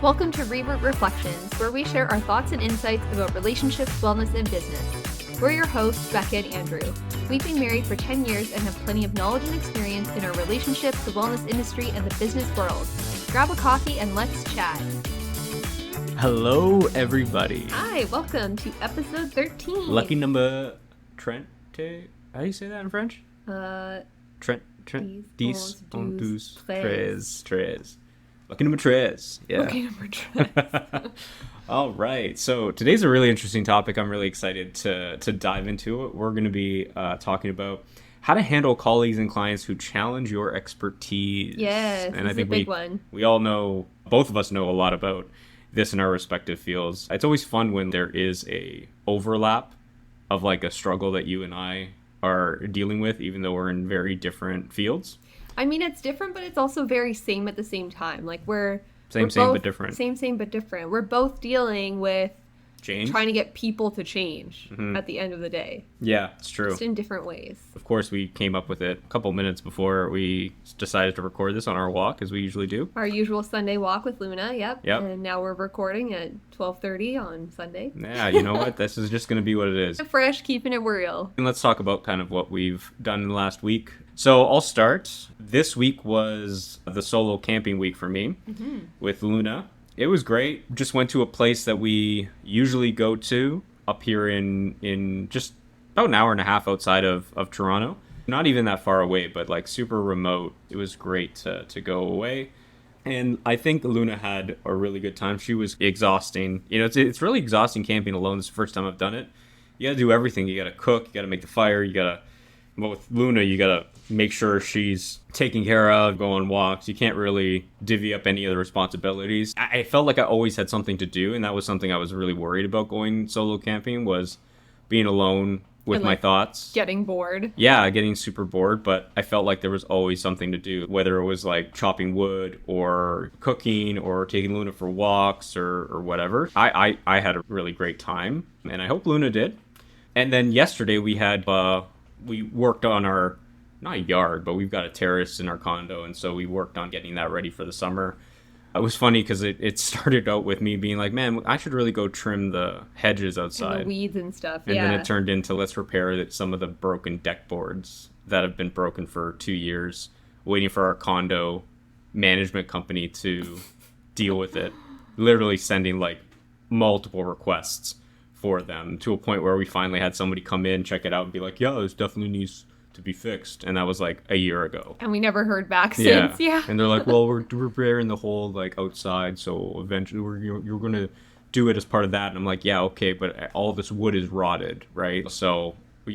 Welcome to Reboot Reflections, where we share our thoughts and insights about relationships, wellness, and business. We're your hosts, Becca and Andrew. We've been married for 10 years and have plenty of knowledge and experience in our relationships, the wellness industry, and the business world. Grab a coffee and let's chat. Hello, everybody. Hi, welcome to episode 13. Lucky number Trente. How do you say that in French? Trent. Dix, un, douze, tres. Lucky number tres. Yeah. Lucky number tres. All right. So today's a really interesting topic. I'm really excited to dive into it. We're going to be talking about how to handle colleagues and clients who challenge your expertise. Yes, and I think a big one. We all know, both of us know a lot about this in our respective fields. It's always fun when there is a overlap of like a struggle that you and I are dealing with, even though we're in very different fields. I mean, it's different, but it's also very same at the same time. Like we're same but different. Same but different. We're both dealing with change, trying to get people to change at the end of the day. Yeah, it's true. Just in different ways. Of course, we came up with it a couple minutes before we decided to record this on our walk, as we usually do. Our usual Sunday walk with Luna, yep. And now we're recording at 12:30 on Sunday. Yeah, you know what? This is just going to be what it is. Fresh, keeping it real. And let's talk about kind of what we've done in the last week. So I'll start. This week was the solo camping week for me with Luna. It was great. Just went to a place that we usually go to up here in just about an hour and a half outside of Toronto. Not even that far away, but like super remote. It was great to go away. And I think Luna had a really good time. She was exhausting. You know, it's really exhausting camping alone. This is the first time I've done it. You got to do everything. You got to cook. You got to make the fire. But with Luna, you got to make sure she's taken care of, go on walks. You can't really divvy up any of the responsibilities. I felt like I always had something to do, and that was something I was really worried about going solo camping, was being alone with my thoughts. Getting bored. Yeah, getting super bored, but I felt like there was always something to do, whether it was like chopping wood or cooking or taking Luna for walks or whatever. I had a really great time, and I hope Luna did. And then yesterday we had... we worked on our, not yard, but we've got a terrace in our condo, and so we worked on getting that ready for the summer. It was funny because it started out with me being like, man, I should really go trim the hedges outside. And the weeds and stuff, and then it turned into, let's repair some of the broken deck boards that have been broken for 2 years, waiting for our condo management company to deal with it. Literally sending like multiple requests for them, to a point where we finally had somebody come in, check it out, and be like, yeah, this definitely needs to be fixed. And that was like a year ago. And we never heard back since. Yeah. And they're like, well, we're repairing the whole like outside, so eventually you're going to do it as part of that. And I'm like, yeah, okay, but all this wood is rotted, right? So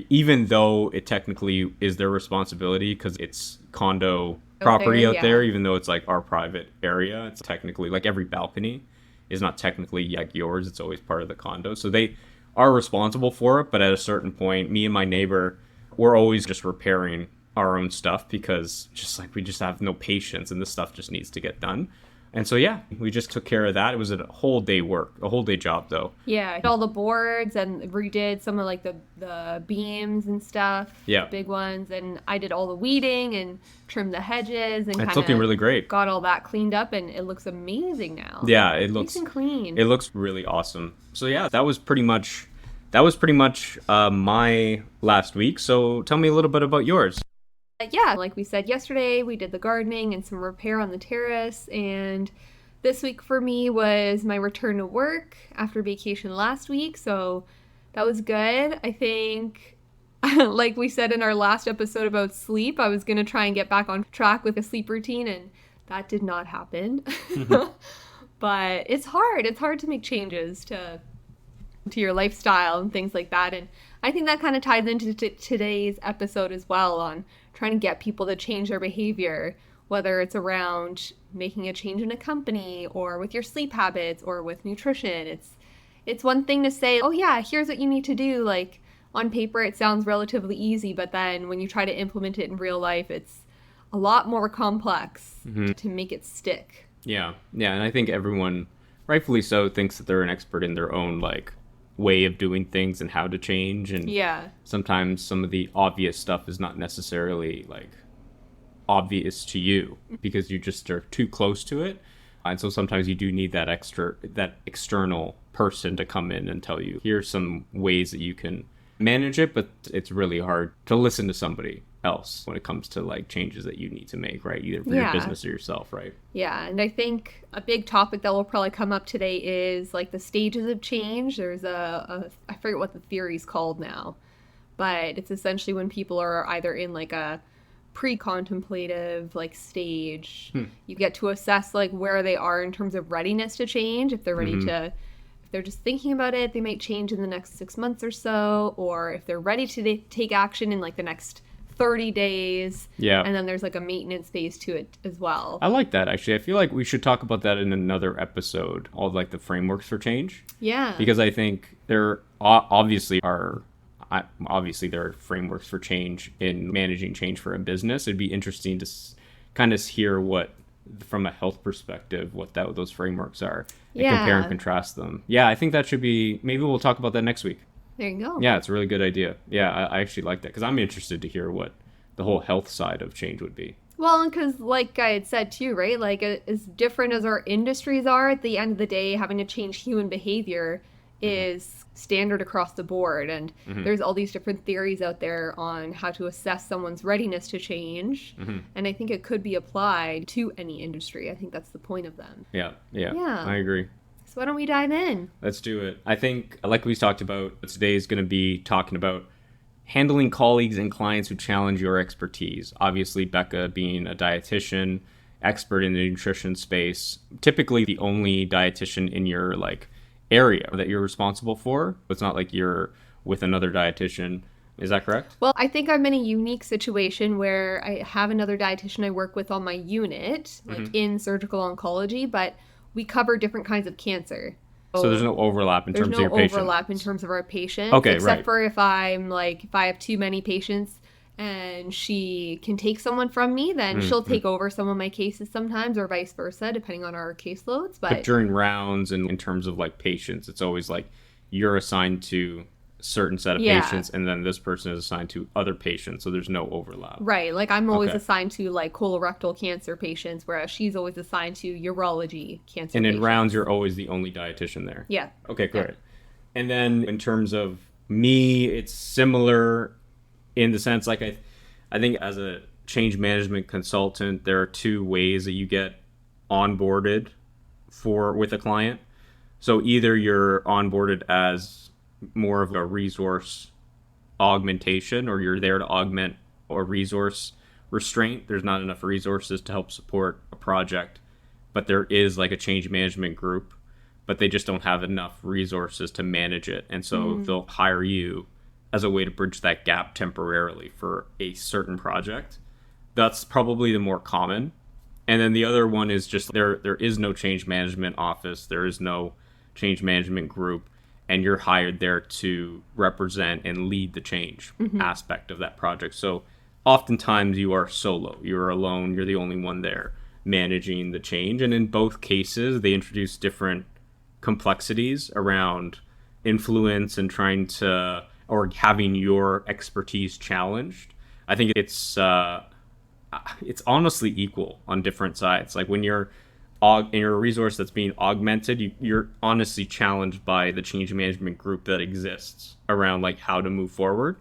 even though it technically is their responsibility, because it's condo property out there, even though it's like our private area, it's technically like every balcony is not technically like yours. It's always part of the condo. So they are responsible for it. But at a certain point, me and my neighbor, we're always just repairing our own stuff, because just like we just have no patience, and this stuff just needs to get done. And so, yeah, we just took care of that. It was a whole day job, though. Yeah, all the boards, and redid some of like the beams and stuff. Yeah, big ones. And I did all the weeding and trimmed the hedges, and it's looking really great. Got all that cleaned up, and it looks amazing now. Yeah, it looks nice and clean. It looks really awesome. So yeah, that was pretty much my last week. So tell me a little bit about yours. Yeah, like we said yesterday, we did the gardening and some repair on the terrace, and this week for me was my return to work after vacation last week, so that was good. I think, like we said in our last episode about sleep, I was going to try and get back on track with a sleep routine, and that did not happen. But it's hard to make changes to your lifestyle and things like that, and I think that kind of ties into today's episode as well, on trying to get people to change their behavior, whether it's around making a change in a company or with your sleep habits or with nutrition. It's one thing to say, oh yeah, here's what you need to do. Like on paper, it sounds relatively easy, but then when you try to implement it in real life, it's a lot more complex to make it stick. Yeah. And I think everyone, rightfully so, thinks that they're an expert in their own like way of doing things and how to change, and sometimes some of the obvious stuff is not necessarily like obvious to you because you just are too close to it. And so sometimes you do need that external person to come in and tell you, here's some ways that you can manage it, but it's really hard to listen to somebody else when it comes to like changes that you need to make, right? Either for your Yeah. business or yourself, right? Yeah, and I think a big topic that will probably come up today is like the stages of change. There's I forget what the theory's called now, but it's essentially when people are either in like a pre-contemplative like stage. You get to assess like where they are in terms of readiness to change. If they're ready to, if they're just thinking about it, they might change in the next 6 months or so, or if they're ready to take action in like the next 30 days. Yeah. And then there's like a maintenance phase to it as well. I like that, actually. I feel like we should talk about that in another episode, all like the frameworks for change. Yeah. Because I think there obviously are frameworks for change in managing change for a business. It'd be interesting to kind of hear what, from a health perspective, what those frameworks are and compare and contrast them. Yeah, I think that should be, maybe we'll talk about that next week. There you go. Yeah, it's a really good idea. Yeah, I actually like that because I'm interested to hear what the whole health side of change would be. Well, because like I had said too, right? Like as different as our industries are, at the end of the day, having to change human behavior is standard across the board. And there's all these different theories out there on how to assess someone's readiness to change. And I think it could be applied to any industry. I think that's the point of them. Yeah, Yeah. I agree. So why don't we dive in? Let's do it. I think, like we talked about, today is going to be talking about handling colleagues and clients who challenge your expertise. Obviously, Becca being a dietitian, expert in the nutrition space, typically the only dietitian in your like area that you're responsible for. It's not like you're with another dietitian. Is that correct? Well, I think I'm in a unique situation where I have another dietitian I work with on my unit, like in surgical oncology, but we cover different kinds of cancer. So there's no overlap in terms of your patients. There's no overlap in terms of our patients. Okay, except right. for if I have too many patients and she can take someone from me, then she'll take over some of my cases sometimes, or vice versa, depending on our caseloads. But during rounds and in terms of like patients, it's always like you're assigned to a certain set of patients and then this person is assigned to other patients, so there's no overlap. Right, like I'm always Okay. assigned to like colorectal cancer patients, whereas she's always assigned to urology cancer And in patients. rounds, you're always the only dietitian there. Yeah. Okay, great. And then in terms of me, it's similar in the sense like I think as a change management consultant, there are two ways that you get onboarded with a client. So either you're onboarded as more of a resource augmentation, or you're there to augment or resource restraint. There's not enough resources to help support a project, but there is like a change management group, but they just don't have enough resources to manage it. And so they'll hire you as a way to bridge that gap temporarily for a certain project. That's probably the more common. And then the other one is just there is no change management office. There is no change management group. And you're hired there to represent and lead the change aspect of that project. So oftentimes you are solo. You're alone. You're the only one there managing the change. And in both cases, they introduce different complexities around influence and trying to, or having your expertise challenged. I think it's honestly equal on different sides. Like when you're in your resource that's being augmented, you're honestly challenged by the change management group that exists around like how to move forward.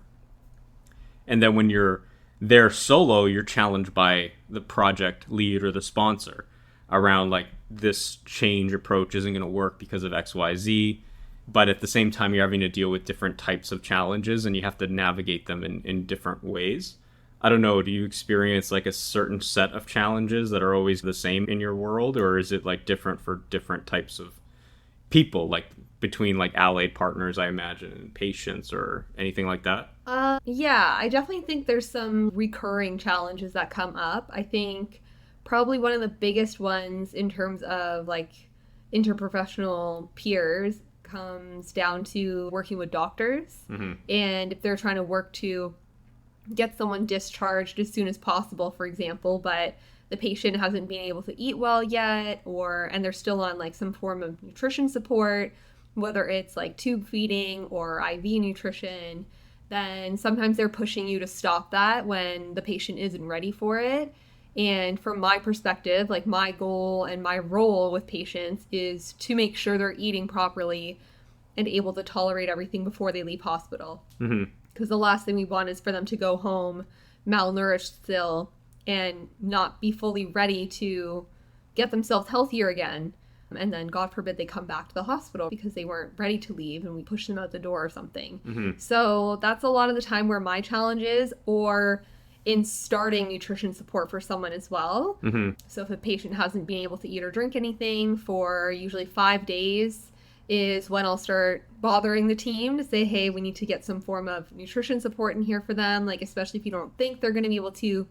And then when you're there solo, you're challenged by the project lead or the sponsor around like this change approach isn't going to work because of XYZ. But at the same time, you're having to deal with different types of challenges and you have to navigate them in different ways. I don't know, do you experience like a certain set of challenges that are always the same in your world, or is it like different for different types of people, like between like allied partners, I imagine, and patients or anything like that? Yeah, I definitely think there's some recurring challenges that come up. I think probably one of the biggest ones in terms of like interprofessional peers comes down to working with doctors. And if they're trying to work to get someone discharged as soon as possible, for example, but the patient hasn't been able to eat well yet, and they're still on like some form of nutrition support, whether it's like tube feeding or IV nutrition, then sometimes they're pushing you to stop that when the patient isn't ready for it. And from my perspective, like my goal and my role with patients is to make sure they're eating properly and able to tolerate everything before they leave hospital. Because the last thing we want is for them to go home malnourished still and not be fully ready to get themselves healthier again. And then, God forbid, they come back to the hospital because they weren't ready to leave and we push them out the door or something. So that's a lot of the time where my challenge is, or in starting nutrition support for someone as well. So if a patient hasn't been able to eat or drink anything for usually 5 days is when I'll start bothering the team to say, hey, we need to get some form of nutrition support in here for them, like especially if you don't think they're going to be able to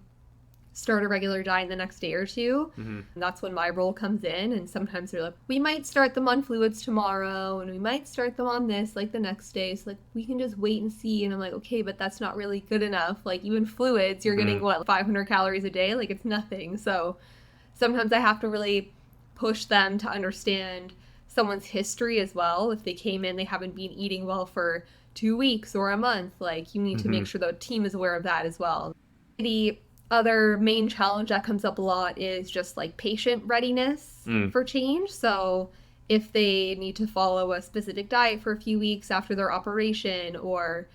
start a regular diet the next day or two. And that's when my role comes in. And sometimes they're like, we might start them on fluids tomorrow and we might start them on this like the next day. So like we can just wait and see. And I'm like, okay, but that's not really good enough. Like even fluids, you're getting what, 500 calories a day? Like it's nothing. So sometimes I have to really push them to understand someone's history as well. If they came in, they haven't been eating well for 2 weeks or a month, like you need to make sure the team is aware of that as well. The other main challenge that comes up a lot is just like patient readiness for change. So if they need to follow a specific diet for a few weeks after their operation or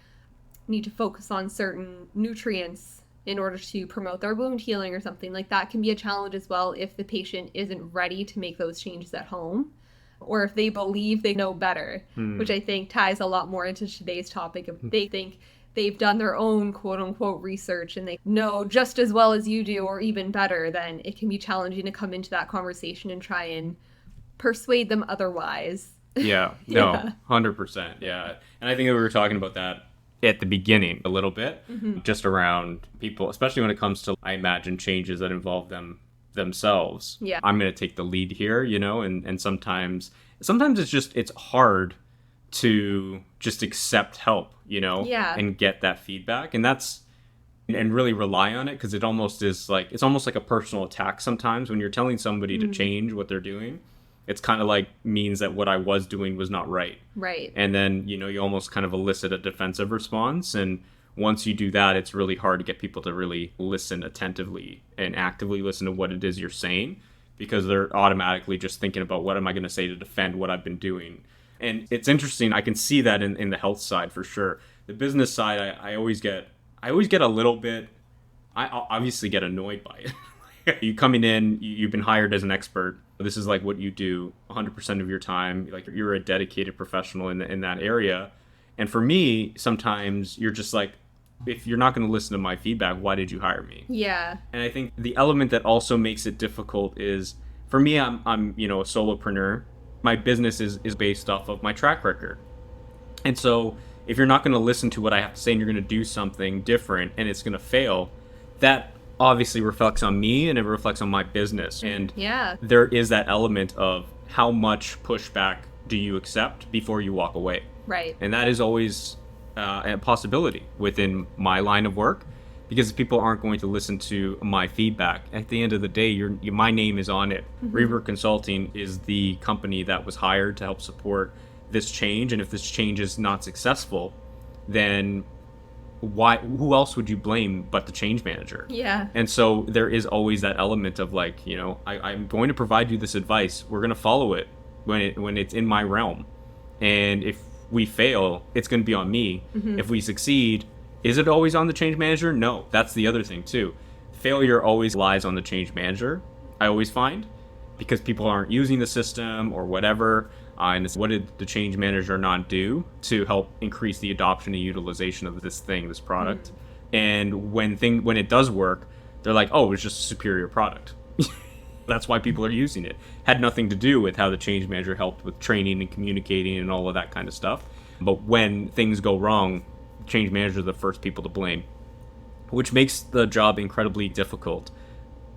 need to focus on certain nutrients in order to promote their wound healing or something, like that can be a challenge as well if the patient isn't ready to make those changes at home, or if they believe they know better, which I think ties a lot more into today's topic. If they think they've done their own quote unquote research and they know just as well as you do or even better, then it can be challenging to come into that conversation and try and persuade them otherwise. Yeah, no, 100%. Yeah. And I think that we were talking about that at the beginning a little bit, just around people, especially when it comes to, I imagine, changes that involve themselves. Yeah. I'm going to take the lead here, and sometimes it's hard to just accept help, and get that feedback. And really rely on it, because it's almost like a personal attack sometimes when you're telling somebody to change what they're doing. It's kind of like means that what I was doing was not right. Right. And then, you almost kind of elicit a defensive response. And once you do that, it's really hard to get people to really listen attentively and actively listen to what it is you're saying, because they're automatically just thinking about what am I going to say to defend what I've been doing. And it's interesting. I can see that in the health side for sure. The business side, I always get a little bit, I obviously get annoyed by it. You coming in, you've been hired as an expert. This is like what you do 100% of your time. Like you're a dedicated professional in that area. And for me, sometimes you're just like, if you're not going to listen to my feedback, why did you hire me? Yeah. And I think the element that also makes it difficult is, for me, I'm a solopreneur. My business is based off of my track record. And so if you're not going to listen to what I have to say and you're going to do something different and it's going to fail, that obviously reflects on me and it reflects on my business. And there is that element of how much pushback do you accept before you walk away. Right. And that is always a possibility within my line of work, because people aren't going to listen to my feedback. At the end of the day, my name is on it. Reaver Consulting is the company that was hired to help support this change. And if this change is not successful, then who else would you blame but the change manager? Yeah. And so there is always that element of like, I'm going to provide you this advice. We're going to follow it when it's in my realm. And if we fail, it's going to be on me. If we succeed, is it always on the change manager? No. That's the other thing too. Failure always lies on the change manager, I always find, because people aren't using the system or whatever. And what did the change manager not do to help increase the adoption and utilization of this product? And when it does work, they're like, oh, it's just a superior product. That's why people are using it. Had nothing to do with how the change manager helped with training and communicating and all of that kind of stuff. But when things go wrong, change managers are the first people to blame, which makes the job incredibly difficult.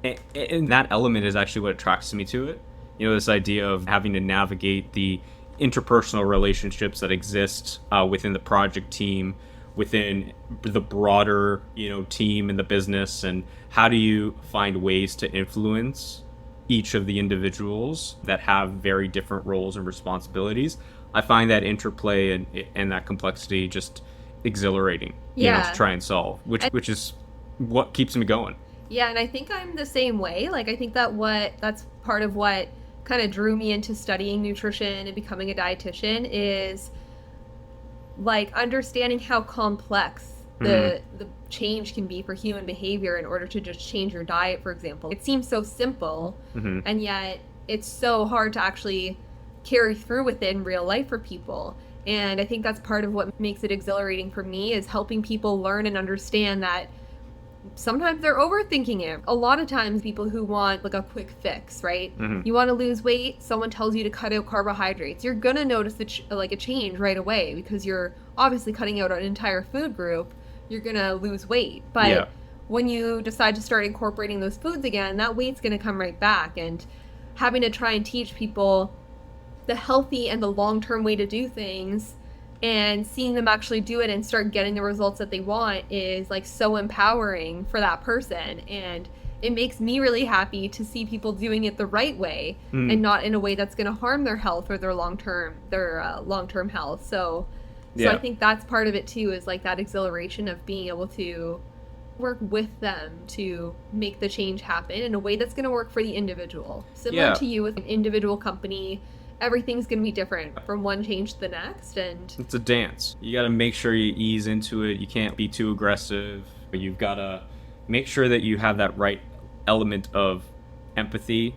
And that element is actually what attracts me to it. This idea of having to navigate the interpersonal relationships that exist within the project team, within the broader, team in the business, and how do you find ways to influence each of the individuals that have very different roles and responsibilities. I find that interplay and that complexity just exhilarating, to try and solve, which is what keeps me going. Yeah, and I think I'm the same way. Like, I think that's part of what kind of drew me into studying nutrition and becoming a dietitian is like understanding how complex Hmm. the change can be for human behavior in order to just change your diet, for example. It seems so simple, Hmm. and yet it's so hard to actually carry through with it in real life for people. And I think that's part of what makes it exhilarating for me is helping people learn and understand that sometimes they're overthinking it. A lot of times people who want like a quick fix, right? Hmm. You want to lose weight, someone tells you to cut out carbohydrates. You're going to notice like a change right away because you're obviously cutting out an entire food group. You're going to lose weight. But Yeah. when you decide to start incorporating those foods again, that weight's going to come right back, and having to try and teach people the healthy and the long-term way to do things and seeing them actually do it and start getting the results that they want is like so empowering for that person, and it makes me really happy to see people doing it the right way and Mm. not in a way that's going to harm their health or their long-term health. So I Yeah. think that's part of it too, is like that exhilaration of being able to work with them to make the change happen in a way that's going to work for the individual. Similar Yeah. to you with an individual company, everything's going to be different from one change to the next. And It's a dance. You got to make sure you ease into it. You can't be too aggressive. You've got to make sure that you have that right element of empathy.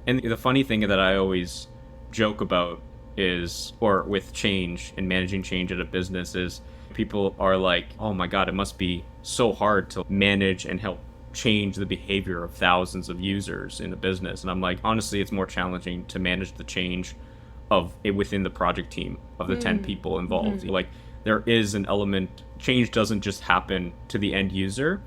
And the funny thing that I always joke about is, or with change and managing change at a business, is people are like, oh my God, it must be so hard to manage and help change the behavior of thousands of users in a business. And I'm like, honestly, it's more challenging to manage the change of it within the project team of the 10 people involved. mm-hmm. Like, there is an element, change doesn't just happen to the end user.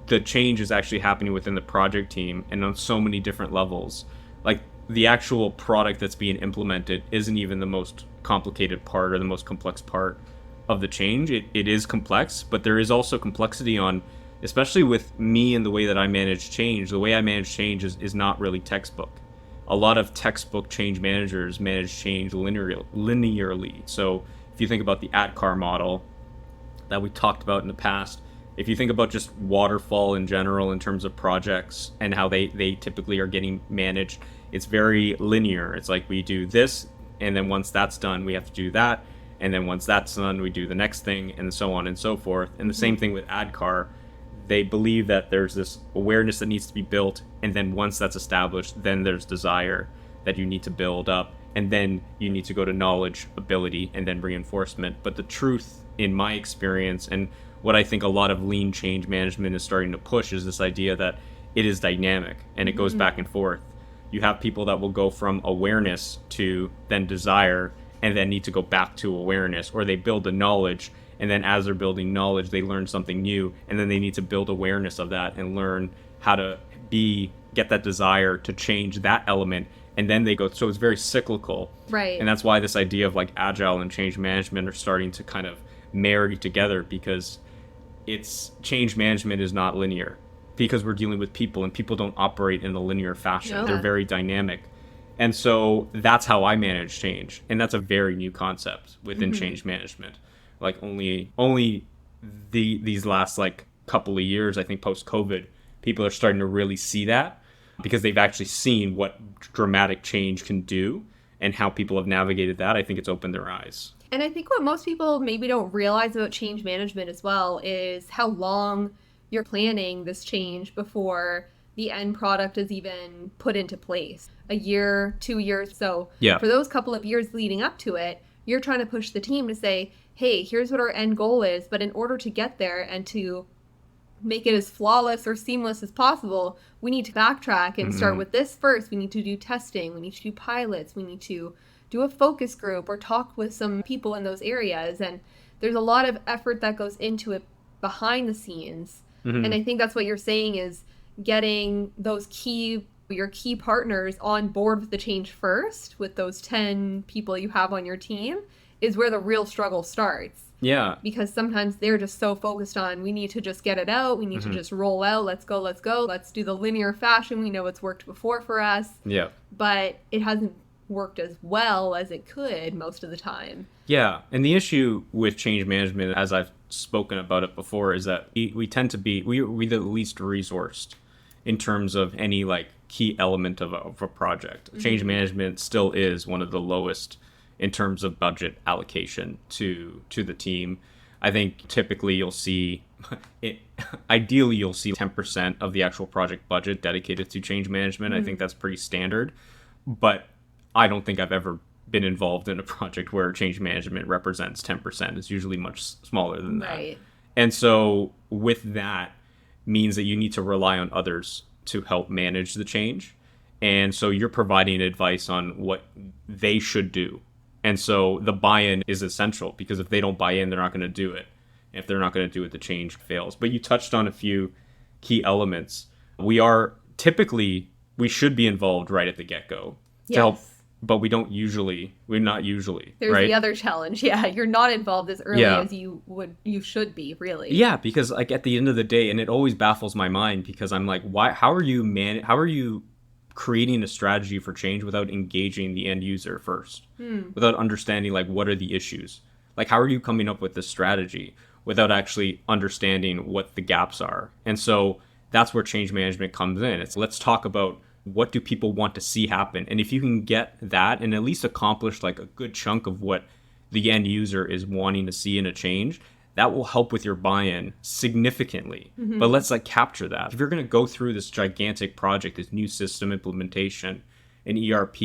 The change is actually happening within the project team and on so many different levels. Like, the actual product that's being implemented isn't even the most complicated part or the most complex part of the change. It is complex, but there is also complexity on, especially with me and the way that I manage change. The way I manage change is not really textbook. A lot of textbook change managers manage change linearly. So if you think about the ADKAR model that we talked about in the past, if you think about just waterfall in general in terms of projects and how they typically are getting managed, it's very linear. It's like we do this, and then once that's done, we have to do that. And then once that's done, we do the next thing, and so on and so forth. And the same thing with ADKAR. They believe that there's this awareness that needs to be built, and then once that's established, then there's desire that you need to build up, and then you need to go to knowledge, ability, and then reinforcement. But the truth, in my experience, and what I think a lot of lean change management is starting to push, is this idea that it is dynamic and it goes back and forth. You have people that will go from awareness to then desire, and then need to go back to awareness, or they build the knowledge, and then as they're building knowledge, they learn something new, and then they need to build awareness of that and learn how to get that desire to change that element, and then they go. So it's very cyclical. Right. And that's why this idea of like agile and change management are starting to kind of marry together, because it's change management is not linear, because we're dealing with people, and people don't operate in a linear fashion. No. They're very dynamic. And so that's how I manage change. And that's a very new concept within change management. Like, only these last like couple of years, I think post COVID, people are starting to really see that, because they've actually seen what dramatic change can do and how people have navigated that. I think it's opened their eyes. And I think what most people maybe don't realize about change management as well is how long you're planning this change before the end product is even put into place. A year, 2 years. So Yeah. for those couple of years leading up to it, you're trying to push the team to say, hey, here's what our end goal is. But in order to get there and to make it as flawless or seamless as possible, we need to backtrack and start with this first. We need to do testing. We need to do pilots. We need to do a focus group or talk with some people in those areas. And there's a lot of effort that goes into it behind the scenes. And I think that's what you're saying, is getting your key partners on board with the change first, with those 10 people you have on your team, is where the real struggle starts. Yeah. Because sometimes they're just so focused on, we need to just get it out. We need to just roll out. Let's go. Let's do the linear fashion. We know it's worked before for us. Yeah. But it hasn't worked as well as it could most of the time. Yeah, and the issue with change management, as I've spoken about it before, is that we tend to be we're the least resourced in terms of any like key element of a project. Change management still is one of the lowest in terms of budget allocation to the team. I think typically you'll see it, ideally you'll see 10% of the actual project budget dedicated to change management. I think that's pretty standard, but I don't think I've ever been involved in a project where change management represents 10%. It's usually much smaller than that. Right. And so with that means that you need to rely on others to help manage the change. And so you're providing advice on what they should do. And so the buy-in is essential, because if they don't buy in, they're not going to do it. If they're not going to do it, the change fails. But you touched on a few key elements. We should be involved right at the get-go to help, but we're not usually, There's right? the other challenge. Yeah, you're not involved as early as you should be, really. Yeah, because like at the end of the day, and it always baffles my mind, because I'm like, how are you creating a strategy for change without engaging the end user first, without understanding like what are the issues? Like, how are you coming up with this strategy without actually understanding what the gaps are? And so that's where change management comes in. It's, let's talk about what do people want to see happen. And if you can get that and at least accomplish like a good chunk of what the end user is wanting to see in a change, that will help with your buy-in significantly. But let's like capture that. If you're going to go through this gigantic project, this new system implementation, an ERP,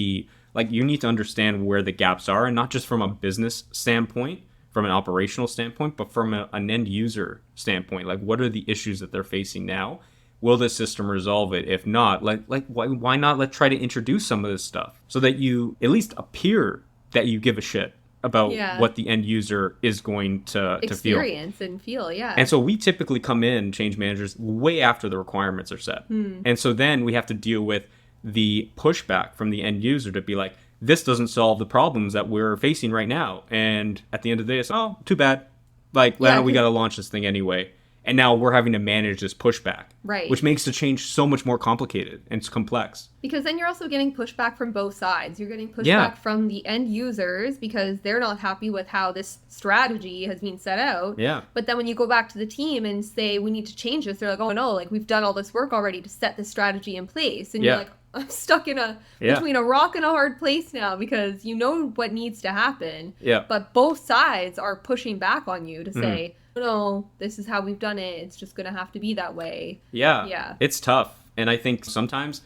like you need to understand where the gaps are, and not just from a business standpoint, from an operational standpoint, but from an end user standpoint. Like, what are the issues that they're facing now? Will this system resolve it? If not, why not let's try to introduce some of this stuff so that you at least appear that you give a shit about what the end user is going to experience and feel. And so we typically come in, change managers, way after the requirements are set. And so then we have to deal with the pushback from the end user to be like, this doesn't solve the problems that we're facing right now. And at the end of the day, it's, oh, too bad. Like, well, we got to launch this thing anyway. And now we're having to manage this pushback, right? Which makes the change so much more complicated and it's complex. Because then you're also getting pushback from both sides. You're getting pushback from the end users because they're not happy with how this strategy has been set out. Yeah. But then when you go back to the team and say, we need to change this, they're like, oh no, like we've done all this work already to set this strategy in place. And you're like, I'm stuck in between a rock and a hard place now, because you know what needs to happen. Yeah. But both sides are pushing back on you to say, no, this is how we've done it. It's just going to have to be that way. Yeah. It's tough. And I think sometimes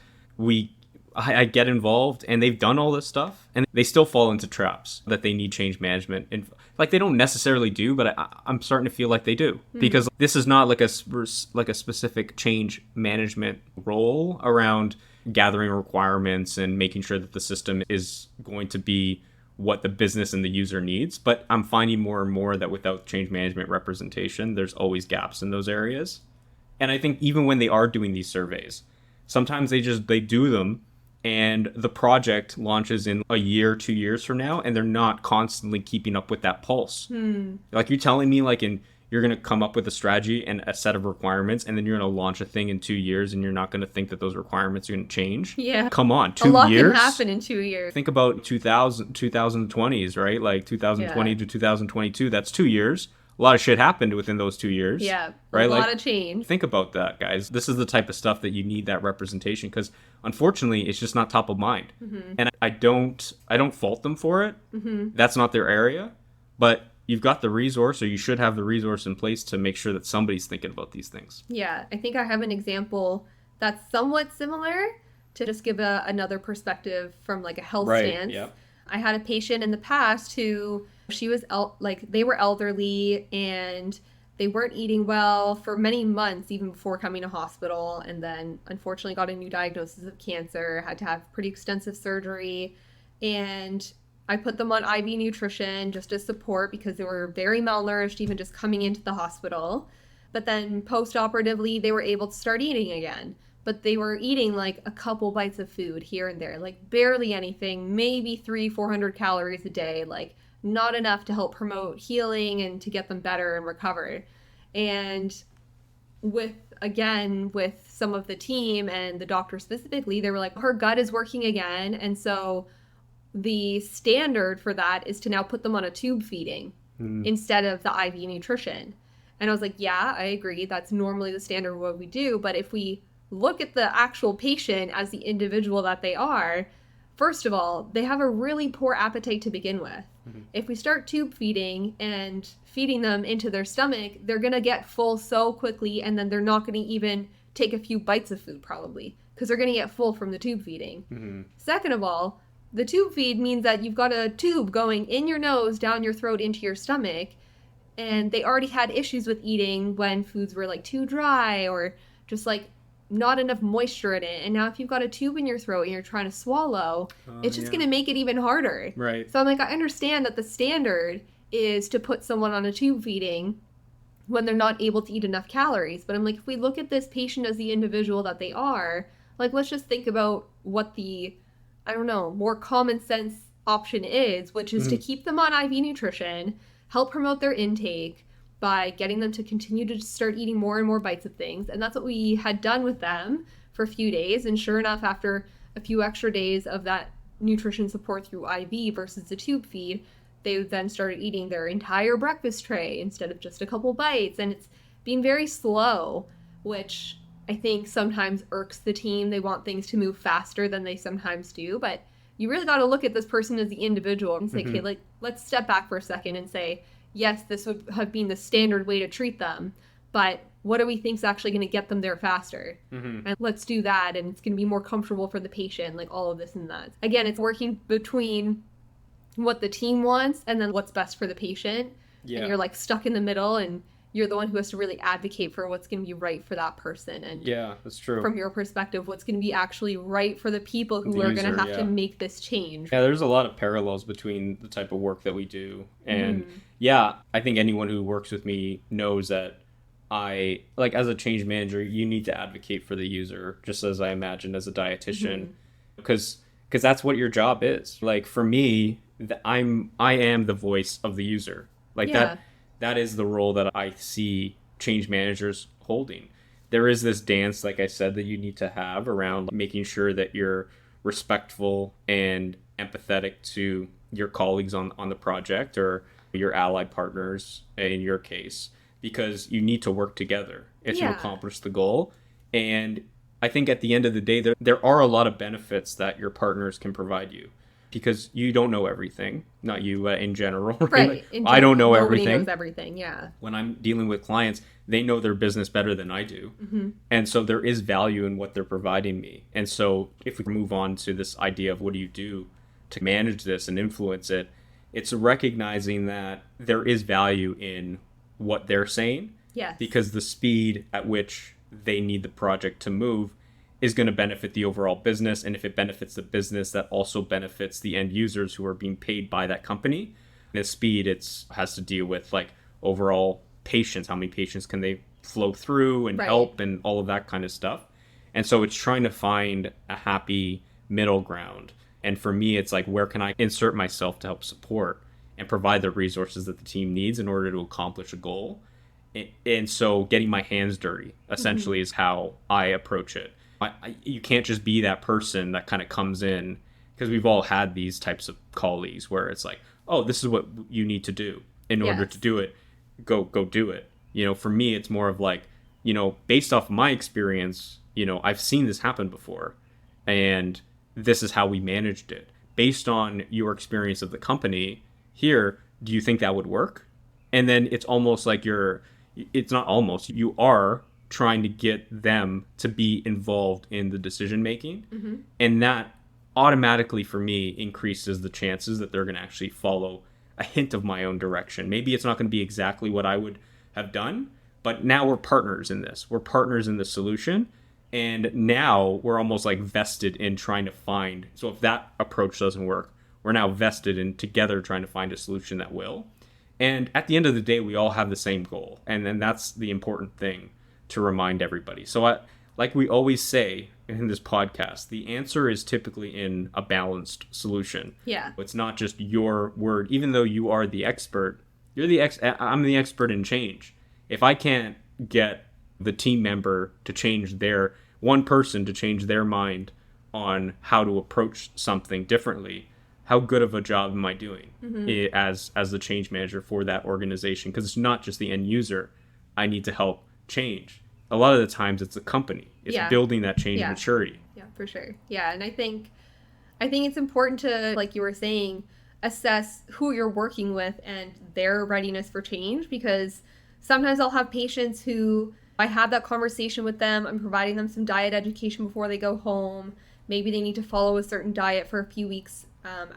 I get involved and they've done all this stuff and they still fall into traps that they need change management. And like, they don't necessarily do, but I'm starting to feel like they do, because this is not like a specific change management role around gathering requirements and making sure that the system is going to be what the business and the user needs. But I'm finding more and more that without change management representation, there's always gaps in those areas. And I think even when they are doing these surveys, sometimes they do them and the project launches in a year, 2 years from now, and they're not constantly keeping up with that pulse. Like, you're telling me you're going to come up with a strategy and a set of requirements, and then you're going to launch a thing in 2 years, and you're not going to think that those requirements are going to change? Yeah. Come on, 2 years? A lot can happen in 2 years. Think about 2020s, right? Like 2020 to 2022, that's 2 years. A lot of shit happened within those 2 years. Yeah, right? A lot of change. Think about that, guys. This is the type of stuff that you need that representation, because unfortunately, it's just not top of mind. And I don't fault them for it. That's not their area, but you've got the resource, or you should have the resource in place to make sure that somebody's thinking about these things. Yeah, I think I have an example that's somewhat similar to just give another perspective from like a health stance. Yeah. I had a patient in the past who they were elderly and they weren't eating well for many months, even before coming to hospital. And then unfortunately got a new diagnosis of cancer, had to have pretty extensive surgery. And I put them on IV nutrition just as support because they were very malnourished, even just coming into the hospital. But then post-operatively, they were able to start eating again. But they were eating like a couple bites of food here and there, like barely anything, maybe 300-400 calories a day, like not enough to help promote healing and to get them better and recovered. And with some of the team and the doctor specifically, they were like, her gut is working again. And so the standard for that is to now put them on a tube feeding instead of the IV nutrition. And I was like, yeah, I agree. That's normally the standard of what we do. But if we look at the actual patient as the individual that they are, first of all, they have a really poor appetite to begin with. Mm-hmm. If we start tube feeding and feeding them into their stomach, they're going to get full so quickly, and then they're not going to even take a few bites of food probably, because they're going to get full from the tube feeding. Mm-hmm. Second of all, the tube feed means that you've got a tube going in your nose, down your throat, into your stomach, and they already had issues with eating when foods were like too dry or just like not enough moisture in it. And now if you've got a tube in your throat and you're trying to swallow, it's just going to make it even harder. Right. So I'm like, I understand that the standard is to put someone on a tube feeding when they're not able to eat enough calories. But I'm like, if we look at this patient as the individual that they are, like, let's just think about what the, I don't know, more common sense option is, which is to keep them on IV nutrition, help promote their intake by getting them to continue to start eating more and more bites of things. And that's what we had done with them for a few days. And sure enough, after a few extra days of that nutrition support through IV versus the tube feed, they then started eating their entire breakfast tray instead of just a couple bites. And it's being very slow, which I think sometimes irks the team. They want things to move faster than they sometimes do. But you really got to look at this person as the individual and say, okay, like, let's step back for a second and say, yes, this would have been the standard way to treat them, but what do we think is actually going to get them there faster? Mm-hmm. And let's do that, and it's going to be more comfortable for the patient, like all of this and that. Again, it's working between what the team wants and then what's best for the patient. Yeah. And you're like stuck in the middle, and you're the one who has to really advocate for what's going to be right for that person. And yeah, that's true. From your perspective, what's going to be actually right for the people who are going to have to make this change. Yeah, there's a lot of parallels between the type of work that we do. And yeah, I think anyone who works with me knows that I, like, as a change manager, you need to advocate for the user, just as I imagine as a dietitian, because that's what your job is. Like, for me, I am the voice of the user. Like, that is the role that I see change managers holding. There is this dance, like I said, that you need to have around making sure that you're respectful and empathetic to your colleagues on the project or your allied partners in your case, because you need to work together to accomplish the goal. And I think at the end of the day, there are a lot of benefits that your partners can provide you, because you don't know everything. Not you, in general. Right. Like, in general, I don't know nobody everything. Knows everything, yeah. When I'm dealing with clients, they know their business better than I do. Mm-hmm. And so there is value in what they're providing me. And so if we move on to this idea of what do you do to manage this and influence it, it's recognizing that there is value in what they're saying. Yes. Because the speed at which they need the project to move is going to benefit the overall business. And if it benefits the business, that also benefits the end users who are being paid by that company. The speed, has to deal with like overall patients. How many patients can they flow through and help and all of that kind of stuff. And so it's trying to find a happy middle ground. And for me, it's like, where can I insert myself to help support and provide the resources that the team needs in order to accomplish a goal? And so getting my hands dirty essentially is how I approach it. You can't just be that person that kind of comes in, because we've all had these types of colleagues where it's like, oh, this is what you need to do in order to do it. Go do it. You know, for me, it's more of like, you know, based off my experience, you know, I've seen this happen before, and this is how we managed it. Based on your experience of the company here, do you think that would work? And then it's almost like you are trying to get them to be involved in the decision making. Mm-hmm. And that automatically, for me, increases the chances that they're going to actually follow a hint of my own direction. Maybe it's not going to be exactly what I would have done, but now we're partners in this. We're partners in the solution. And now we're almost like vested in trying to find. So if that approach doesn't work, we're now vested in together trying to find a solution that will. And at the end of the day, we all have the same goal. And then that's the important thing to remind everybody. So like we always say in this podcast, the answer is typically in a balanced solution. Yeah. It's not just your word. Even though you are the expert, I'm the expert in change. If I can't get the team member to change one person to change their mind on how to approach something differently, how good of a job am I doing as the change manager for that organization? Because it's not just the end user I need to help change. a lot of the times it's a company. It's Yeah. building that change Yeah. maturity. Yeah, for sure. Yeah, and I think it's important to, like you were saying, assess who you're working with and their readiness for change, because sometimes I'll have patients who I have that conversation with them, I'm providing them some diet education before they go home. Maybe they need to follow a certain diet for a few weeks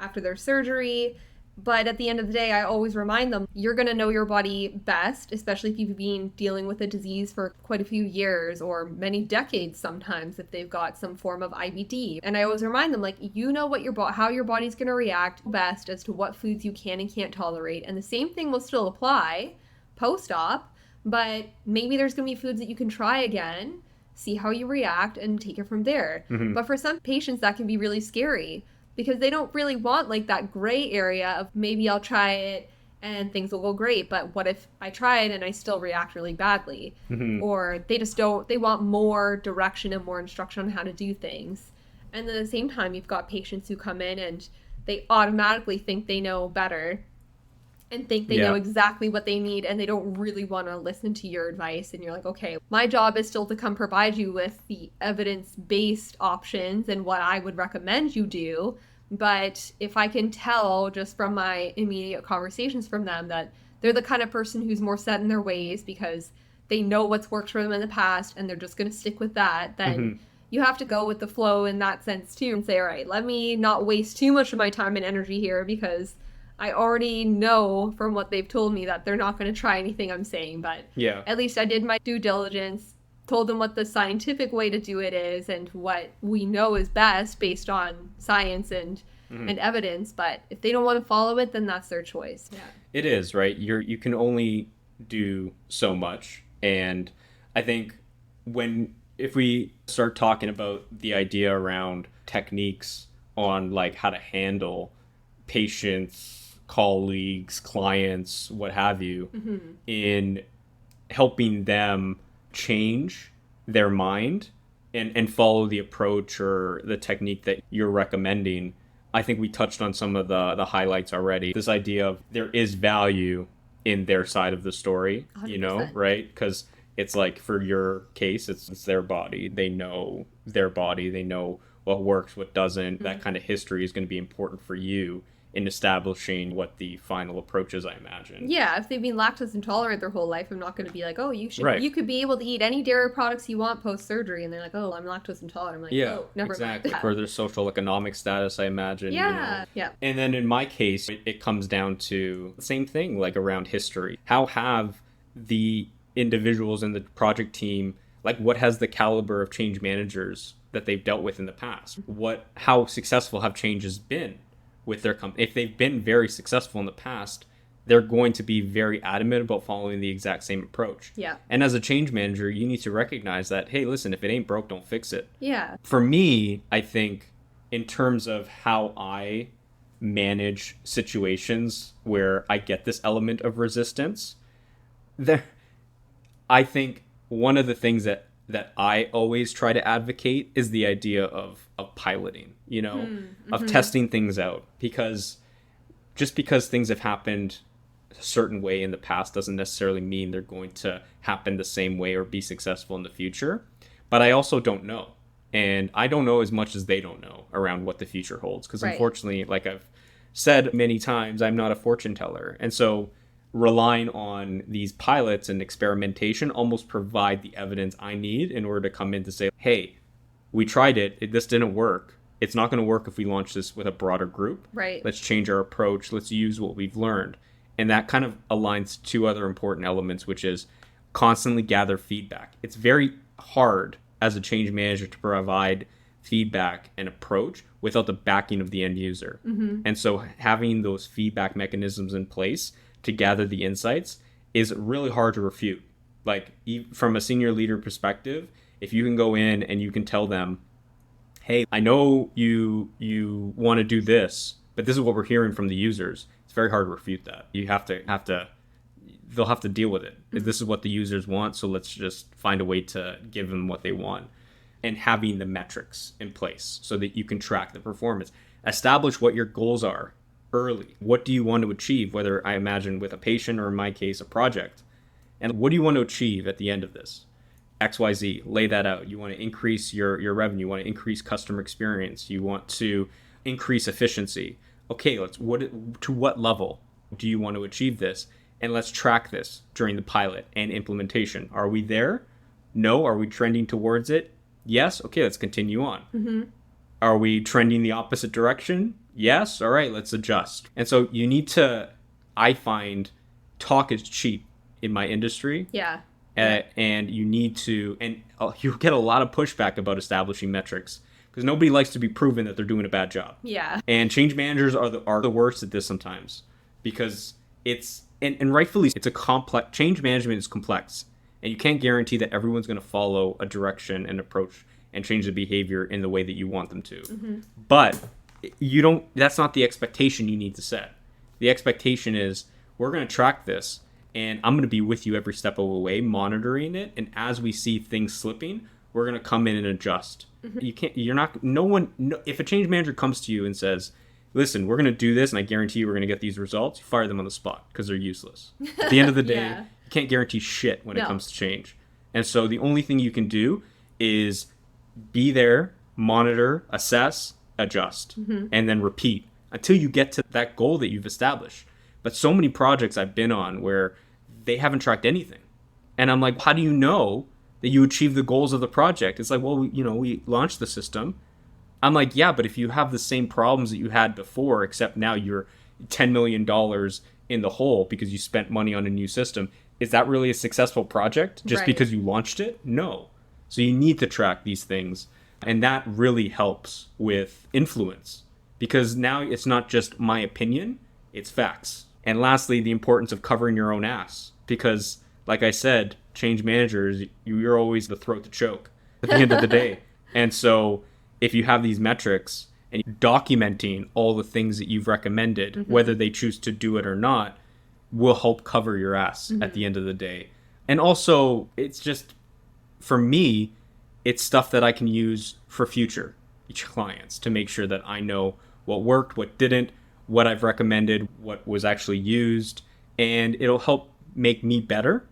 after their surgery. But at the end of the day, I always remind them, you're going to know your body best, especially if you've been dealing with a disease for quite a few years or many decades sometimes if they've got some form of IBD. And I always remind them, like, you know what how your body's going to react best as to what foods you can and can't tolerate. And the same thing will still apply post-op, but maybe there's going to be foods that you can try again, see how you react, and take it from there. Mm-hmm. But for some patients, that can be really scary, because they don't really want like that gray area of maybe I'll try it and things will go great, but what if I try it and I still react really badly? Mm-hmm. Or they want more direction and more instruction on how to do things. And at the same time, you've got patients who come in and they automatically think they know better and think they know exactly what they need, and they don't really want to listen to your advice. And you're like, okay, my job is still to come provide you with the evidence-based options and what I would recommend you do. But if I can tell just from my immediate conversations from them that they're the kind of person who's more set in their ways because they know what's worked for them in the past and they're just going to stick with that, then you have to go with the flow in that sense too and say, all right, let me not waste too much of my time and energy here, because I already know from what they've told me that they're not going to try anything I'm saying. But at least I did my due diligence, told them what the scientific way to do it is and what we know is best based on science and evidence. But if they don't want to follow it, then that's their choice. Yeah. It is, right? You can only do so much. And I think if we start talking about the idea around techniques on like how to handle patients, colleagues, clients, what have you, in helping them change their mind and follow the approach or the technique that you're recommending, I think we touched on some of the highlights already. This idea of there is value in their side of the story, 100%. Right? Because it's like, for your case, it's their body. They know their body. They know what works, what doesn't. That kind of history is going to be important for you in establishing what the final approach is, I imagine. Yeah, if they've been lactose intolerant their whole life, I'm not going to be like, oh, you could be able to eat any dairy products you want post-surgery. And they're like, oh, I'm lactose intolerant. I'm like, oh, never exactly. mind. For their social economic status, I imagine. Yeah, yeah. And then in my case, it comes down to the same thing, like around history. How have the individuals in the project team, like what has the caliber of change managers that they've dealt with in the past? How successful have changes been with their company? If they've been very successful in the past, they're going to be very adamant about following the exact same approach. Yeah. And as a change manager, you need to recognize that, hey, listen, if it ain't broke, don't fix it. Yeah. For me, I think in terms of how I manage situations where I get this element of resistance, I think one of the things that I always try to advocate is the idea of piloting, of testing things out. Because just because things have happened a certain way in the past doesn't necessarily mean they're going to happen the same way or be successful in the future. But I also don't know. And I don't know as much as they don't know around what the future holds. Because unfortunately, like I've said many times, I'm not a fortune teller. And so relying on these pilots and experimentation almost provide the evidence I need in order to come in to say, hey, we tried it. This didn't work. It's not going to work if we launch this with a broader group. Right. Let's change our approach. Let's use what we've learned. And that kind of aligns to two other important elements, which is constantly gather feedback. It's very hard as a change manager to provide feedback and approach without the backing of the end user. And so having those feedback mechanisms in place to gather the insights is really hard to refute. Like, from a senior leader perspective, if you can go in and you can tell them, hey, I know you want to do this, but this is what we're hearing from the users. It's very hard to refute that. You they'll have to deal with it. This is what the users want, so let's just find a way to give them what they want. And having the metrics in place so that you can track the performance. Establish what your goals are early. What do you want to achieve, whether, I imagine, with a patient or, in my case, a project? And what do you want to achieve at the end of this? XYZ, lay that out. You want to increase your revenue, you want to increase customer experience, you want to increase efficiency. Okay, to what level do you want to achieve this? And let's track this during the pilot and implementation. Are we there? No. Are we trending towards it? Yes. Okay, let's continue on. Mm-hmm. Are we trending the opposite direction? Yes. All right, let's adjust. And so you need to, I find, talk is cheap in my industry. Yeah. And you need to, and you get a lot of pushback about establishing metrics because nobody likes to be proven that they're doing a bad job. Yeah. And change managers are the worst at this sometimes because it's, and rightfully, it's a complex, change management is complex. And you can't guarantee that everyone's going to follow a direction and approach and change the behavior in the way that you want them to. Mm-hmm. But that's not the expectation you need to set. The expectation is we're going to track this and I'm going to be with you every step of the way, monitoring it. And as we see things slipping, we're going to come in and adjust. Mm-hmm. If a change manager comes to you and says, listen, we're going to do this and I guarantee you we're going to get these results, you fire them on the spot because they're useless. At the end of the day, Yeah. you can't guarantee shit when it comes to change. And so the only thing you can do is be there, monitor, assess, adjust, mm-hmm. and then repeat until you get to that goal that you've established. But so many projects I've been on where they haven't tracked anything. And I'm like, how do you know that you achieve the goals of the project? It's like, well, we launched the system. I'm like, yeah, but if you have the same problems that you had before, except now you're $10 million in the hole because you spent money on a new system, is that really a successful project just because you launched it? No. So you need to track these things. And that really helps with influence because now it's not just my opinion, it's facts. And lastly, the importance of covering your own ass because, like I said, change managers, you're always the throat to choke at the end of the day. And so if you have these metrics and documenting all the things that you've recommended, mm-hmm. whether they choose to do it or not, will help cover your ass mm-hmm. at the end of the day. And also, it's just, for me, it's stuff that I can use for future clients to make sure that I know what worked, what didn't, what I've recommended, what was actually used, and it'll help make me better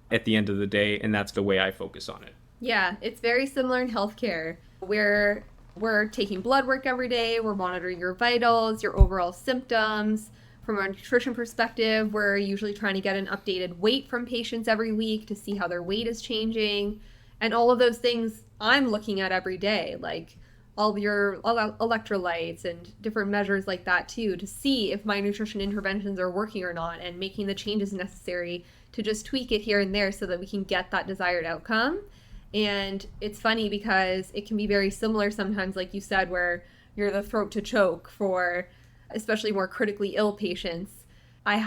at the end of the day, and that's the way I focus on it. Yeah, it's very similar in healthcare, where we're taking blood work every day, we're monitoring your vitals, your overall symptoms. From a nutrition perspective, we're usually trying to get an updated weight from patients every week to see how their weight is changing. And all of those things I'm looking at every day, like all of your electrolytes and different measures like that too, to see if my nutrition interventions are working or not and making the changes necessary to just tweak it here and there so that we can get that desired outcome. And it's funny because it can be very similar sometimes, like you said, where you're the throat to choke for especially more critically ill patients. I've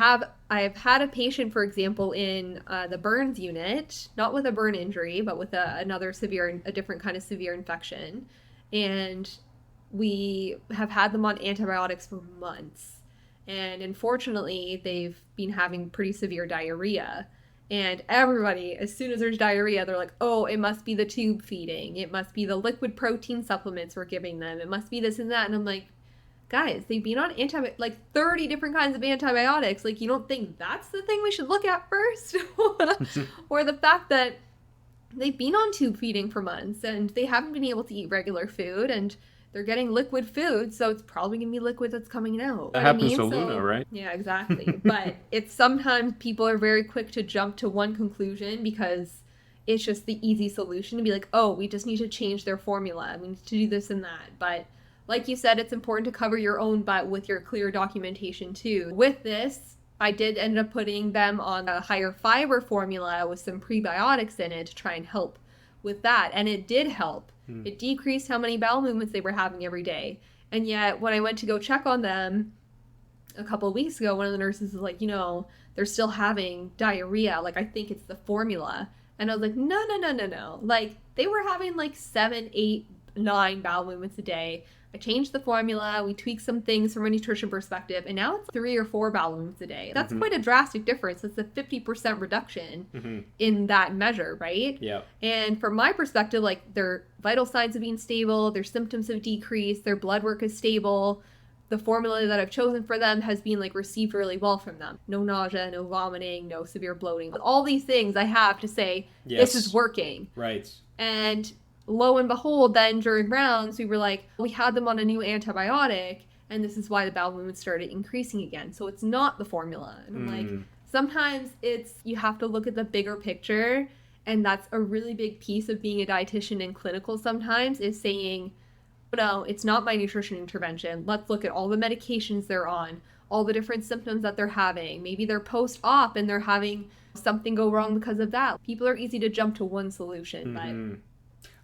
had a patient, for example, in the burns unit, not with a burn injury, but with a different kind of severe infection. And we have had them on antibiotics for months. And unfortunately, they've been having pretty severe diarrhea. And everybody, as soon as there's diarrhea, they're like, oh, it must be the tube feeding. It must be the liquid protein supplements we're giving them. It must be this and that. And I'm like, guys, they've been on 30 different kinds of antibiotics. Like, you don't think that's the thing we should look at first? Or the fact that they've been on tube feeding for months and they haven't been able to eat regular food and they're getting liquid food, so it's probably going to be liquid that's coming out. That happens to Luna, right? Yeah, exactly. But it's sometimes people are very quick to jump to one conclusion because it's just the easy solution to be like, oh, we just need to change their formula. We need to do this and that. But like you said, it's important to cover your own butt with your clear documentation too. With this, I did end up putting them on a higher fiber formula with some prebiotics in it to try and help with that. And it did help. It decreased how many bowel movements they were having every day. And yet, when I went to go check on them a couple of weeks ago, one of the nurses was like, they're still having diarrhea. Like, I think it's the formula. And I was like, no. Like, they were having like 7, 8, 9 bowel movements a day. I changed the formula, we tweaked some things from a nutrition perspective, and now it's 3 or 4 bowel movements a day. That's quite a drastic difference. It's a 50% reduction in that measure, right? Yeah. And from my perspective, like, their vital signs have been stable, their symptoms have decreased, their blood work is stable. the formula that I've chosen for them has been like received really well from them. No nausea, no vomiting, no severe bloating. All these things I have to say, this is working. Right. And lo and behold, then during rounds, we were like, we had them on a new antibiotic, and this is why the bowel movements started increasing again. So it's not the formula. And I'm like, sometimes you have to look at the bigger picture, and that's a really big piece of being a dietitian in clinical sometimes, is saying, no, it's not my nutrition intervention. Let's look at all the medications they're on, all the different symptoms that they're having. Maybe they're post-op and they're having something go wrong because of that. People are easy to jump to one solution, but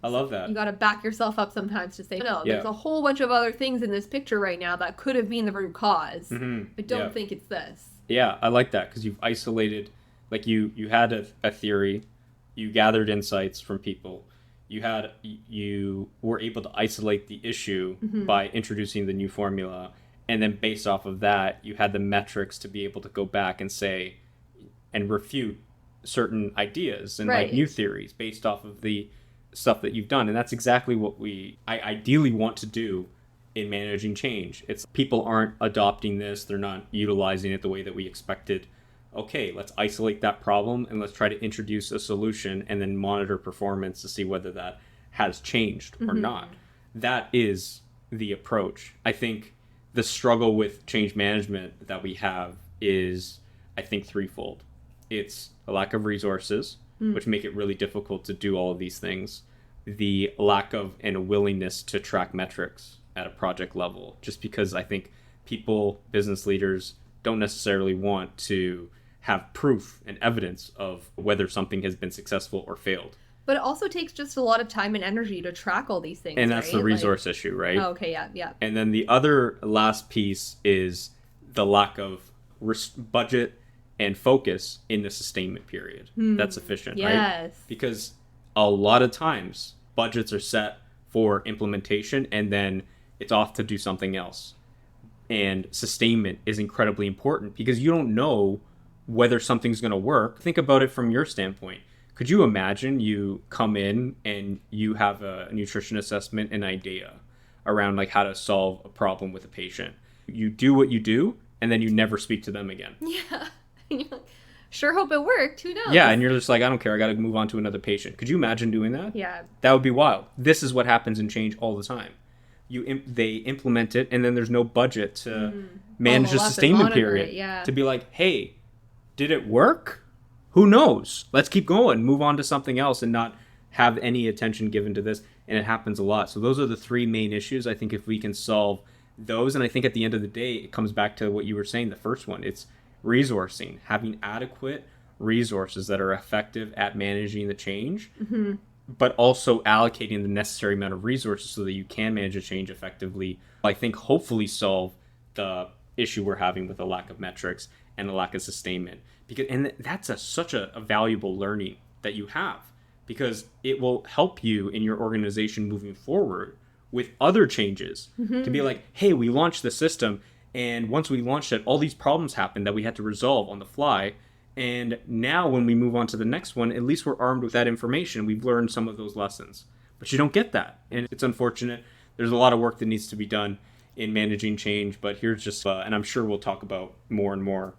I love that. you got to back yourself up sometimes to say, no, there's a whole bunch of other things in this picture right now that could have been the root cause. I don't think it's this. Yeah, I like that, because you've isolated, like you had a theory, you gathered insights from people, you were able to isolate the issue by introducing the new formula, and then based off of that, you had the metrics to be able to go back and say and refute certain ideas and like new theories based off of the stuff that you've done. And that's exactly what I ideally want to do in managing change. It's people aren't adopting this, they're not utilizing it the way that we expected. Okay, let's isolate that problem and let's try to introduce a solution and then monitor performance to see whether that has changed or not. That is the approach. I think the struggle with change management that we have is, I think, threefold. It's a lack of resources, which make it really difficult to do all of these things. The lack of and a willingness to track metrics at a project level, just because I think people, business leaders, don't necessarily want to have proof and evidence of whether something has been successful or failed. But it also takes just a lot of time and energy to track all these things, and that's the resource issue, right? Oh, okay, yeah. And then the other last piece is the lack of budget and focus in the sustainment period that's sufficient, right? Because a lot of times budgets are set for implementation and then it's off to do something else. And sustainment is incredibly important because you don't know whether something's going to work. Think about it from your standpoint. Could you imagine you come in and you have a nutrition assessment and idea around like how to solve a problem with a patient? You do what you do and then you never speak to them again. Yeah. Sure hope it worked. Who knows? Yeah, and you're just like, I don't care. I got to move on to another patient. Could you imagine doing that? Yeah. That would be wild. This is what happens in change all the time. They implement it, and then there's no budget to manage the sustainment period. To be like, hey, did it work? Who knows? Let's keep going. Move on to something else and not have any attention given to this. And it happens a lot. So those are the three main issues. I think if we can solve those, and I think at the end of the day, it comes back to what you were saying, the first one. It's resourcing, having adequate resources that are effective at managing the change, but also allocating the necessary amount of resources so that you can manage a change effectively. I think hopefully solve the issue we're having with a lack of metrics and a lack of sustainment. And that's such a valuable learning that you have, because it will help you in your organization moving forward with other changes to be like, hey, we launched the system, and once we launched it, all these problems happened that we had to resolve on the fly. And now when we move on to the next one, at least we're armed with that information. We've learned some of those lessons. But you don't get that. And it's unfortunate. There's a lot of work that needs to be done in managing change. But here's just, and I'm sure we'll talk about more and more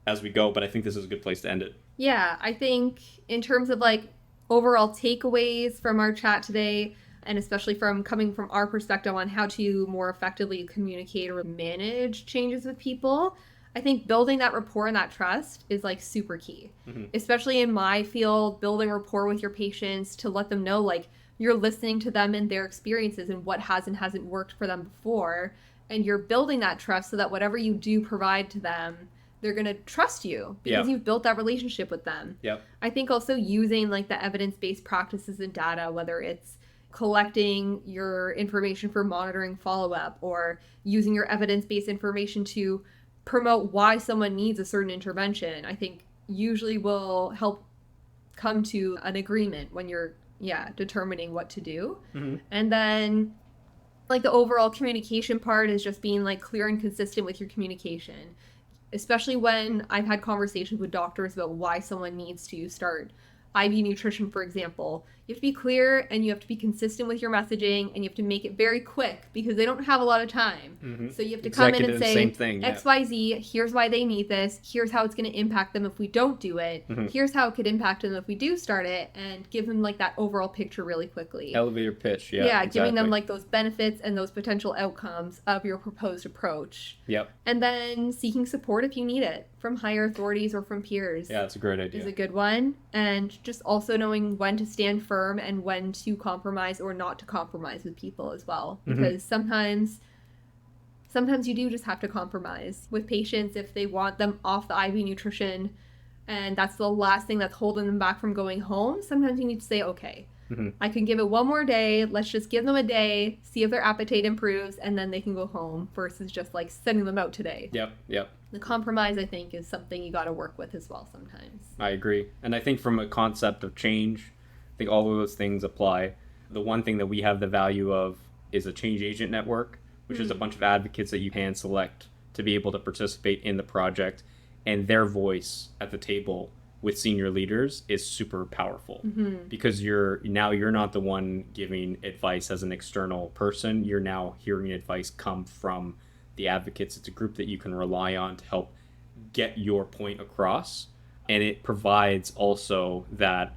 as we go. But I think this is a good place to end it. Yeah, I think in terms of like overall takeaways from our chat today, and especially from coming from our perspective on how to more effectively communicate or manage changes with people, I think building that rapport and that trust is like super key, especially in my field, building rapport with your patients to let them know like you're listening to them and their experiences and what has and hasn't worked for them before. And you're building that trust so that whatever you do provide to them, they're going to trust you because you've built that relationship with them. I think also using like the evidence-based practices and data, whether it's collecting your information for monitoring follow-up or using your evidence-based information to promote why someone needs a certain intervention, I think usually will help come to an agreement when you're determining what to do. And then like the overall communication part is just being like clear and consistent with your communication, especially when I've had conversations with doctors about why someone needs to start IV nutrition, for example, you have to be clear and you have to be consistent with your messaging, and you have to make it very quick because they don't have a lot of time. So you have to come in and say, same thing, yeah. XYZ, here's why they need this, here's how it's going to impact them if we don't do it, here's how it could impact them if we do start it, and give them like that overall picture really quickly. Elevator pitch, yeah. Yeah, exactly. giving them like those benefits and those potential outcomes of your proposed approach. Yep. And then seeking support if you need it from higher authorities or from peers. Yeah, that's a great idea. Is a good one. And just also knowing when to stand firm and when to compromise or not to compromise with people as well. Because sometimes you do just have to compromise with patients if they want them off the IV nutrition and that's the last thing that's holding them back from going home. Sometimes you need to say, okay, I can give it one more day. Let's just give them a day, see if their appetite improves, and then they can go home versus just like sending them out today. Yep. The compromise, I think, is something you got to work with as well sometimes. I agree. And I think from a concept of change, I think all of those things apply. The one thing that we have the value of is a change agent network, which is a bunch of advocates that you can select to be able to participate in the project, and their voice at the table with senior leaders is super powerful because you're not the one giving advice as an external person. You're now hearing advice come from the advocates. It's a group that you can rely on to help get your point across, and it provides also that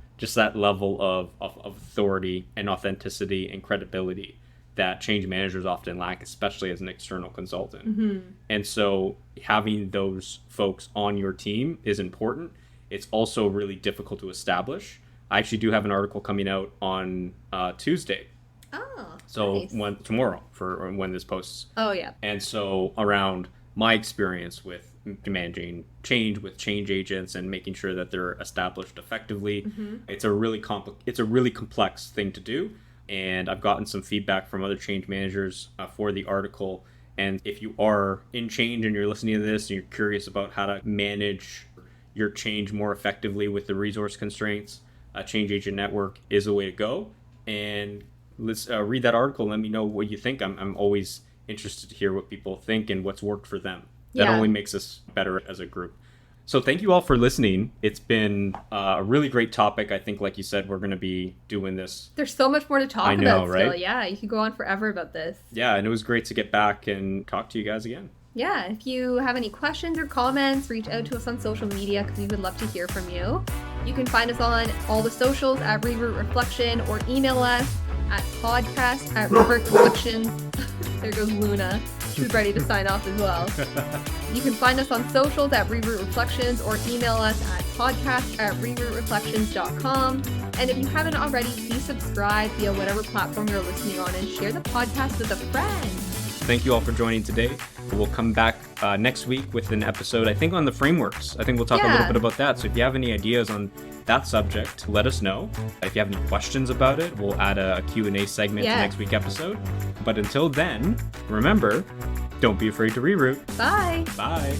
level of authority and authenticity and credibility that change managers often lack, especially as an external consultant. And so having those folks on your team is important. It's also really difficult to establish. I actually do have an article coming out on Tuesday. Oh, so nice. Tomorrow for when this posts. Oh, yeah. And so around my experience with managing change with change agents and making sure that they're established effectively. It's a really complex thing to do. And I've gotten some feedback from other change managers for the article. And if you are in change and you're listening to this and you're curious about how to manage your change more effectively with the resource constraints, Change Agent Network is a way to go. And let's read that article. Let me know what you think. I'm always interested to hear what people think and what's worked for them. That only makes us better as a group. So thank you all for listening. It's been a really great topic. I think, like you said, we're going to be doing this. There's so much more to talk about still. Yeah, you could go on forever about this. Yeah, and it was great to get back and talk to you guys again. Yeah, if you have any questions or comments, reach out to us on social media because we would love to hear from you. You can find us on all the socials at Reroute Reflection or email us at podcast@revertreflections. There goes Luna. She's ready to sign off as well. You can find us on socials at Reroute Reflections or email us at podcast@reroutereflections.com. And if you haven't already, please subscribe via whatever platform you're listening on and share the podcast with a friend. Thank you all for joining today. We'll come back next week with an episode, I think, on the frameworks. I think we'll talk a little bit about that. So if you have any ideas on that subject, let us know. If you have any questions about it, we'll add a Q&A segment to next week's episode. But until then, remember, don't be afraid to reroute. Bye. Bye.